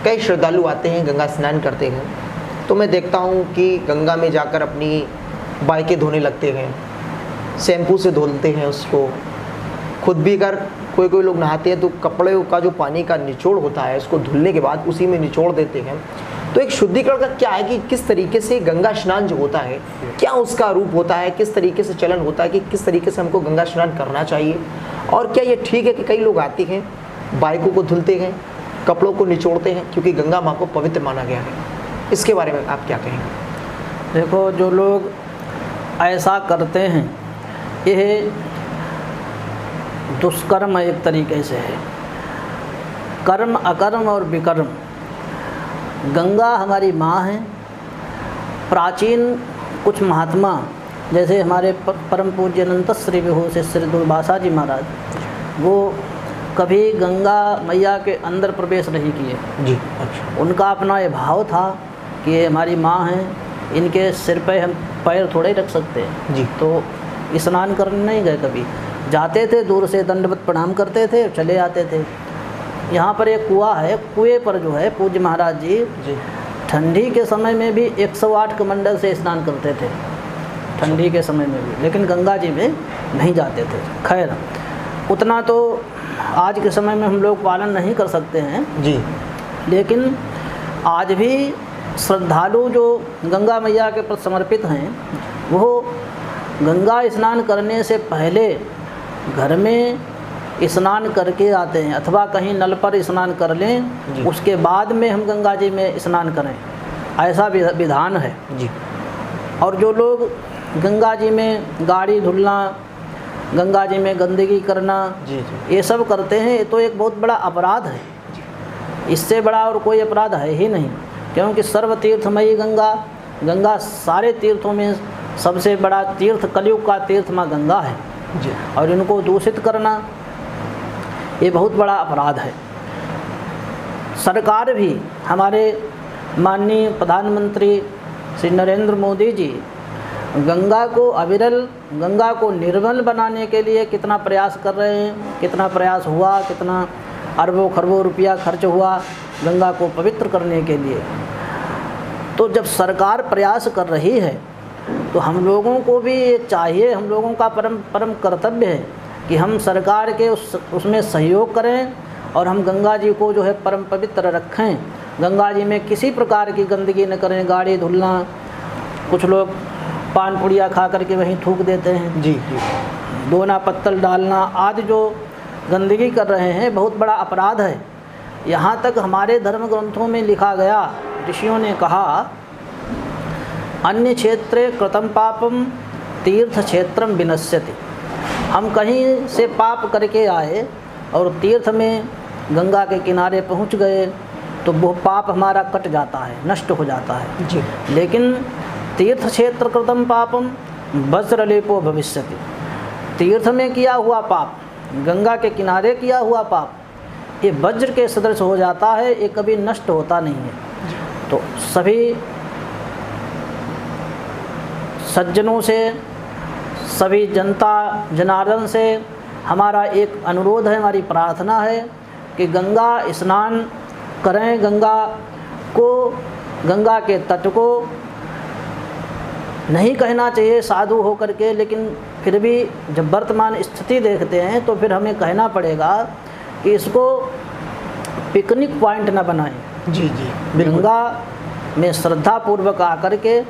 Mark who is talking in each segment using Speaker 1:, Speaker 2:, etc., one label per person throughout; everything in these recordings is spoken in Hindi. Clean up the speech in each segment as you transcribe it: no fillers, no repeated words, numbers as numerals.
Speaker 1: कई श्रद्धालु आते हैं, गंगा स्नान करते हैं, तो मैं देखता हूँ कि गंगा में जाकर अपनी बाइकें धोने लगते हैं, शैम्पू से धुलते हैं उसको। खुद भी अगर कोई लोग नहाते हैं तो कपड़े का जो पानी का निचोड़ होता है उसको धुलने के बाद उसी में निचोड़ देते हैं। तो एक शुद्धिकरण का क्या है कि किस तरीके से गंगा स्नान जो होता है, क्या उसका रूप होता है, किस तरीके से चलन होता है कि किस तरीके से हमको गंगा स्नान करना चाहिए, और क्या ये ठीक है कि कई लोग आते हैं बाइकों को धुलते हैं, कपड़ों को निचोड़ते हैं, क्योंकि गंगा माँ को पवित्र माना गया है। इसके बारे में आप क्या कहेंगे?
Speaker 2: देखो, जो लोग ऐसा करते हैं यह दुष्कर्म एक तरीके से है। कर्म, अकर्म और विकर्म। गंगा हमारी माँ है। प्राचीन कुछ महात्मा, जैसे हमारे परम पूज्य अनंत श्री विभूषित श्री दुर्वासा जी महाराज, वो कभी गंगा मैया के अंदर प्रवेश नहीं किए
Speaker 1: जी। अच्छा।
Speaker 2: उनका अपना ये भाव था कि ये हमारी माँ हैं, इनके सिर पे हम पैर थोड़े ही रख सकते हैं
Speaker 1: जी।
Speaker 2: तो स्नान करने नहीं गए। कभी जाते थे, दूर से दंडवत प्रणाम करते थे, चले आते थे। यहाँ पर एक कुआं है, कुएं पर जो है पूज्य महाराज जी ठंडी के समय में भी 108 कमंडल से स्नान करते थे, ठंडी के समय में भी, लेकिन गंगा जी में नहीं जाते थे। खैर, उतना तो आज के समय में हम लोग पालन नहीं कर सकते हैं
Speaker 1: जी,
Speaker 2: लेकिन आज भी श्रद्धालु जो गंगा मैया के प्रति समर्पित हैं, वो गंगा स्नान करने से पहले घर में स्नान करके आते हैं, अथवा कहीं नल पर स्नान कर लें, उसके बाद में हम गंगा जी में स्नान करें, ऐसा विधान है
Speaker 1: जी।
Speaker 2: और जो लोग गंगा जी में गाड़ी धुलना, गंगा जी में गंदगी करना, ये सब करते हैं, ये तो एक बहुत बड़ा अपराध है। इससे बड़ा और कोई अपराध है ही नहीं, क्योंकि सर्वतीर्थमयी गंगा, गंगा सारे तीर्थों में सबसे बड़ा तीर्थ, कलयुग का तीर्थ माँ गंगा है
Speaker 1: जी।
Speaker 2: और इनको दूषित करना ये बहुत बड़ा अपराध है। सरकार भी, हमारे माननीय प्रधानमंत्री श्री नरेंद्र मोदी जी गंगा को अविरल, गंगा को निर्मल बनाने के लिए कितना प्रयास कर रहे हैं, कितना प्रयास हुआ, कितना अरबों खरबों रुपया खर्च हुआ गंगा को पवित्र करने के लिए। तो जब सरकार प्रयास कर रही है तो हम लोगों को भी चाहिए, हम लोगों का परम कर्तव्य है कि हम सरकार के उसमें सहयोग करें और हम गंगा जी को जो है परम पवित्र रखें। गंगा जी में किसी प्रकार की गंदगी न करें, गाड़ी धुलना, कुछ लोग पान पुड़िया खा करके वहीं थूक देते हैं
Speaker 1: जी,
Speaker 2: दोना पत्तल डालना आदि जो गंदगी कर रहे हैं, बहुत बड़ा अपराध है। यहाँ तक हमारे धर्म ग्रंथों में लिखा गया, ऋषियों ने कहा, अन्य क्षेत्रे कृतं पापम तीर्थ क्षेत्रम विनश्यति। हम कहीं से पाप करके आए और तीर्थ में गंगा के किनारे पहुँच गए तो वो पाप हमारा कट जाता है, नष्ट हो जाता है
Speaker 1: जी।
Speaker 2: लेकिन तीर्थ क्षेत्र कृतं पापम वज्रलेपो भविष्यति। तीर्थ में किया हुआ पाप, गंगा के किनारे किया हुआ पाप, ये वज्र के सदृश हो जाता है, ये कभी नष्ट होता नहीं है। तो सभी सज्जनों से, सभी जनता जनार्दन से हमारा एक अनुरोध है, हमारी प्रार्थना है कि गंगा स्नान करें, गंगा के तट को नहीं कहना चाहिए साधु हो करके, लेकिन फिर भी जब वर्तमान स्थिति देखते हैं तो फिर हमें कहना पड़ेगा कि इसको पिकनिक पॉइंट न बनाएं।
Speaker 1: जी जी,
Speaker 2: गंगा में श्रद्धा पूर्वक आकर के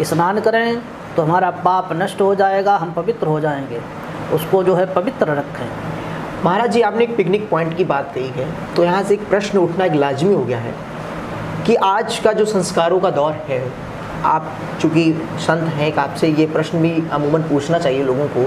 Speaker 2: स्नान करें तो हमारा पाप नष्ट हो जाएगा, हम पवित्र हो जाएंगे। उसको जो है पवित्र रखें।
Speaker 1: महाराज जी, आपने एक पिकनिक पॉइंट की बात कही है, तो यहाँ से एक प्रश्न उठना एक लाजमी हो गया है कि आज का जो संस्कारों का दौर है, आप चूँकि संत हैं, आपसे ये प्रश्न भी अमूमन पूछना चाहिए लोगों को